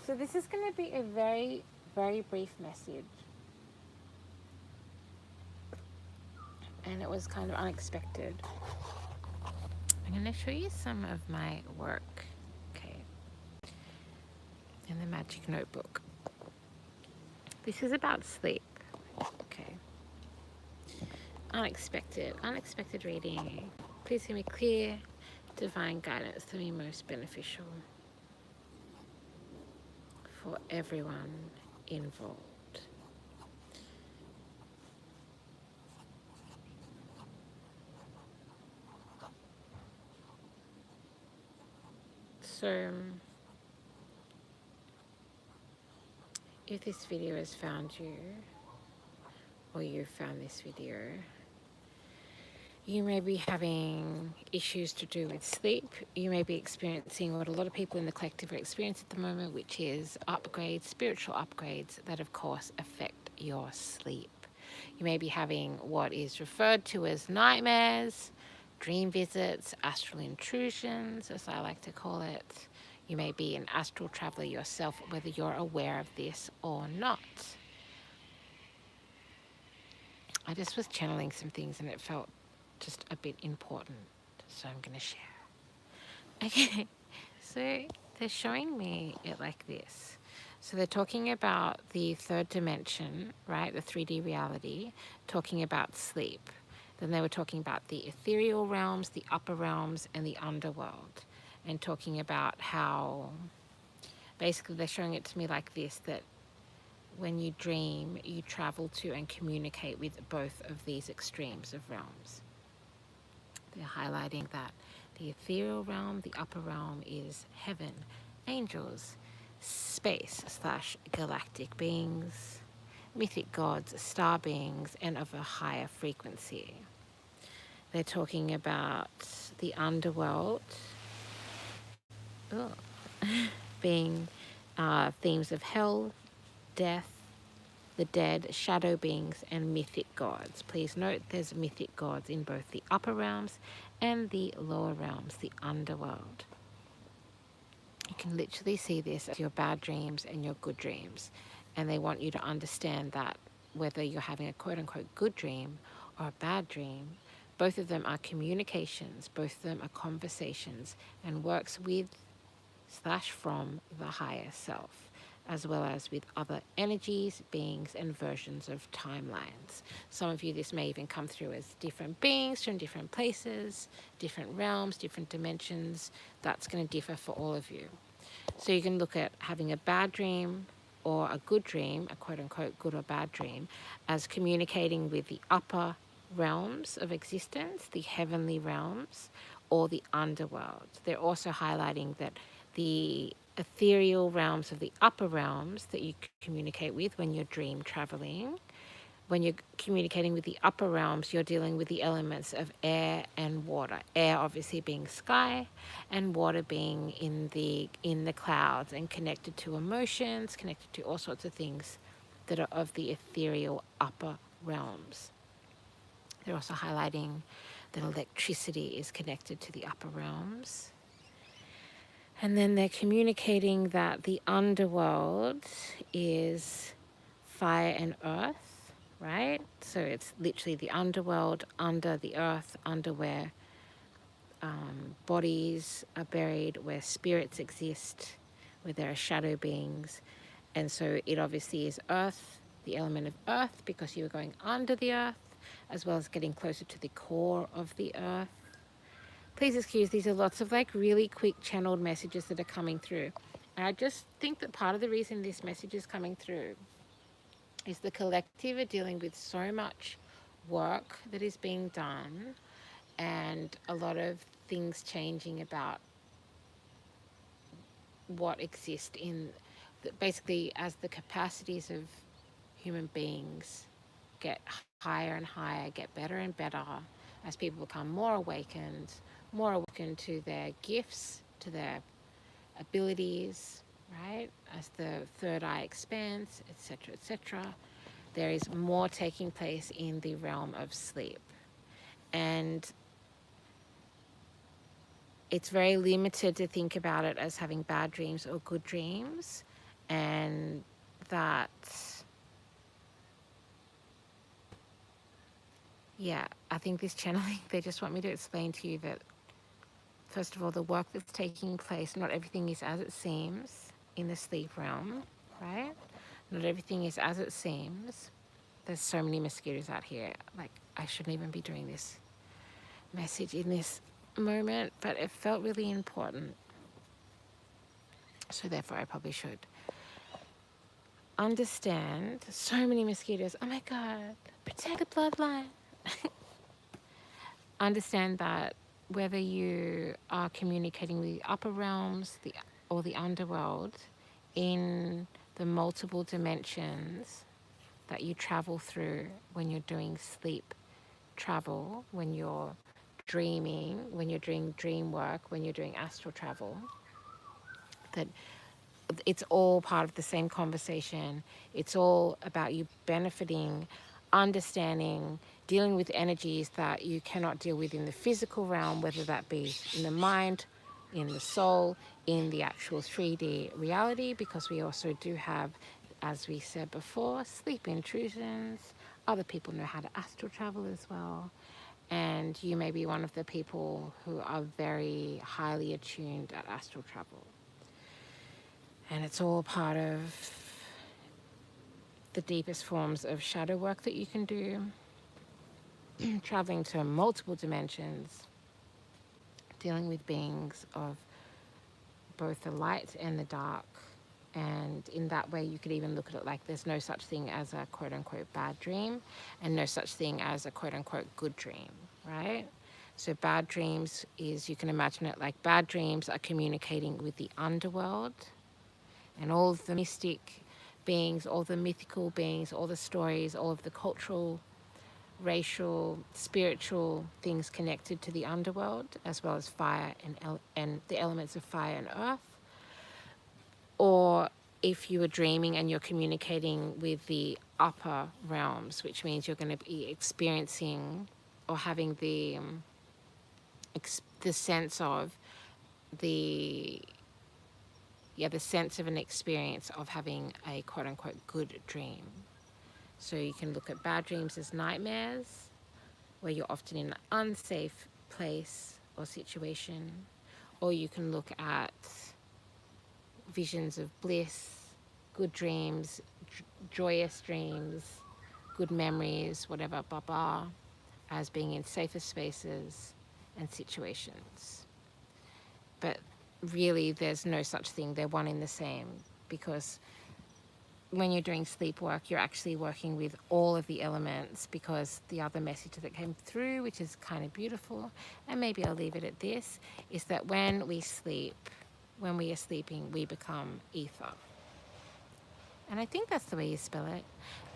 So this is going to be a very, very brief message. And it was kind of unexpected. I'm going to show you some of my work, okay, in the Magic Notebook. This is about sleep, okay. Unexpected reading. Please give me clear, divine guidance to be most beneficial for everyone involved. So, if this video has found you, or you found this video, you may be having issues to do with sleep. You may be experiencing what a lot of people in the collective are experiencing at the moment, which is upgrades, spiritual upgrades that, of course, affect your sleep. You may be having what is referred to as nightmares, dream visits, astral intrusions, as I like to call it. You may be an astral traveler yourself, whether you're aware of this or not. I just was channeling some things and it felt just a bit important, so I'm going to share. Okay, so they're showing me it like this. So they're talking about the third dimension, right? The 3D reality, talking about sleep. Then they were talking about the ethereal realms, the upper realms, and the underworld, and talking about how basically they're showing it to me like this, that when you dream, you travel to and communicate with both of these extremes of realms. They're highlighting that the ethereal realm, the upper realm, is heaven, angels, space/galactic beings, mythic gods, star beings, and of a higher frequency. They're talking about the underworld, being themes of hell, death, the dead, shadow beings, and mythic gods. Please note there's mythic gods in both the upper realms and the lower realms, the underworld. You can literally see this as your bad dreams and your good dreams. And they want you to understand that whether you're having a quote-unquote good dream or a bad dream, both of them are communications, both of them are conversations, and works with/from the higher self, as well as with other energies, beings, and versions of timelines. Some of you, this may even come through as different beings from different places, different realms, different dimensions. That's going to differ for all of you. So you can look at having a bad dream or a good dream, a quote-unquote good or bad dream, as communicating with the upper realms of existence, the heavenly realms, or the underworld. They're also highlighting that the ethereal realms of the upper realms that you communicate with when you're dream traveling. When you're communicating with the upper realms, you're dealing with the elements of air and water. Air obviously being sky, and water being in the clouds and connected to emotions, connected to all sorts of things that are of the ethereal upper realms. They're also highlighting that electricity is connected to the upper realms. And then they're communicating that the underworld is fire and earth, right? So it's literally the underworld, under the earth, under where bodies are buried, where spirits exist, where there are shadow beings. And so it obviously is earth, the element of earth, because you are going under the earth, as well as getting closer to the core of the earth. Please excuse, these are lots of like really quick channeled messages that are coming through. And I just think that part of the reason this message is coming through is the collective are dealing with so much work that is being done and a lot of things changing about what exists in basically as the capacities of human beings get higher and higher, get better and better, as people become more awakened to their gifts, to their abilities, right? As the third eye expands, etc., etc., there is more taking place in the realm of sleep. And it's very limited to think about it as having bad dreams or good dreams. and that, yeah, I think this channeling, they just want me to explain to you that, first of all, the work that's taking place, not everything is as it seems in the sleep realm, right? Not everything is as it seems. There's so many mosquitoes out here. Like, I shouldn't even be doing this message in this moment, but it felt really important. So therefore, I probably should. Understand, so many mosquitoes. Oh my God, protect the bloodline. Understand that whether you are communicating with the upper realms or the underworld, in the multiple dimensions that you travel through when you're doing sleep travel, when you're dreaming, when you're doing dream work, when you're doing astral travel, that it's all part of the same conversation. It's all about you benefiting, understanding, dealing with energies that you cannot deal with in the physical realm, whether that be in the mind, in the soul, in the actual 3D reality, because we also do have, as we said before, sleep intrusions. Other people know how to astral travel as well. And you may be one of the people who are very highly attuned at astral travel. And it's all part of the deepest forms of shadow work that you can do, traveling to multiple dimensions, dealing with beings of both the light and the dark. And in that way, you could even look at it like there's no such thing as a quote unquote bad dream and no such thing as a quote unquote good dream, right? So bad dreams is, you can imagine it like bad dreams are communicating with the underworld and all of the mystic beings, all the mythical beings, all the stories, all of the cultural, racial, spiritual things connected to the underworld, as well as fire and the elements of fire and earth. Or if you are dreaming and you're communicating with the upper realms, which means you're going to be experiencing or having the sense of the the sense of an experience of having a quote unquote good dream. So you can look at bad dreams as nightmares, where you're often in an unsafe place or situation, or you can look at visions of bliss, good dreams, joyous dreams, good memories, whatever, blah, blah, as being in safer spaces and situations. But really, there's no such thing. They're one in the same, because when you're doing sleep work, you're actually working with all of the elements, because the other message that came through, which is kind of beautiful, and maybe I'll leave it at this, is that when we sleep, when we are sleeping, we become ether. And I think that's the way you spell it,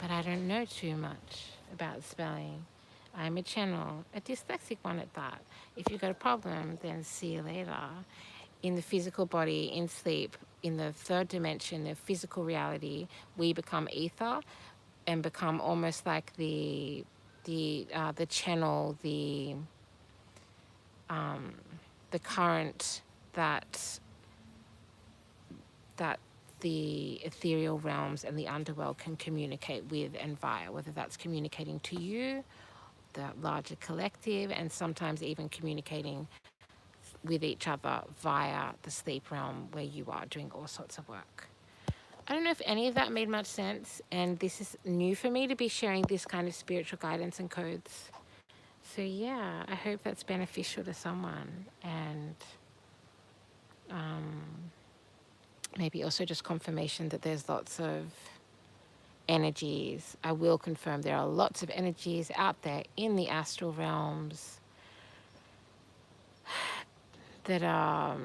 but I don't know too much about spelling. I'm a channel, a dyslexic one at that. If you've got a problem, then see you later. In the physical body, in sleep, in the third dimension, the physical reality, we become ether and become almost like the channel, the current that the ethereal realms and the underworld can communicate with and via, whether that's communicating to you, the larger collective, and sometimes even communicating with each other via the sleep realm where you are doing all sorts of work. I don't know if any of that made much sense, and this is new for me to be sharing this kind of spiritual guidance and codes. So yeah, I hope that's beneficial to someone, and maybe also just confirmation that there's lots of energies. I will confirm there are lots of energies out there in the astral realms that are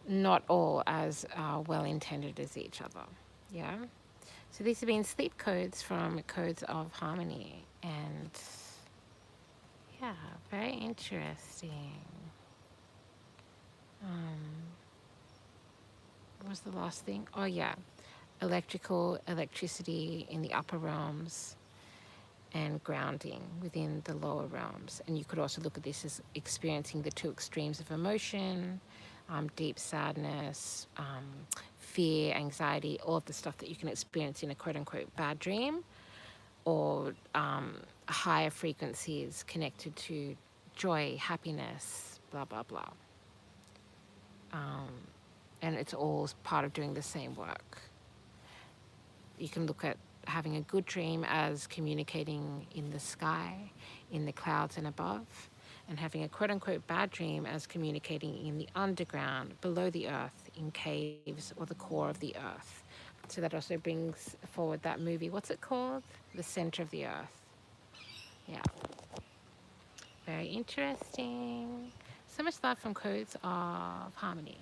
not all as well intended as each other. Yeah. So these have been sleep codes from Codes of Harmony, and yeah, very interesting. What was the last thing? Oh yeah, electricity in the upper realms and grounding within the lower realms. And you could also look at this as experiencing the two extremes of emotion, deep sadness, fear, anxiety, all of the stuff that you can experience in a quote-unquote bad dream, or higher frequencies connected to joy, happiness, blah, blah, blah. And it's all part of doing the same work. You can look at having a good dream as communicating in the sky, in the clouds and above, and having a quote-unquote bad dream as communicating in the underground, below the earth, in caves or the core of the earth. So that also brings forward that movie. What's it called? The Center of the Earth. Yeah. Very interesting. So much love from Codes of Harmony.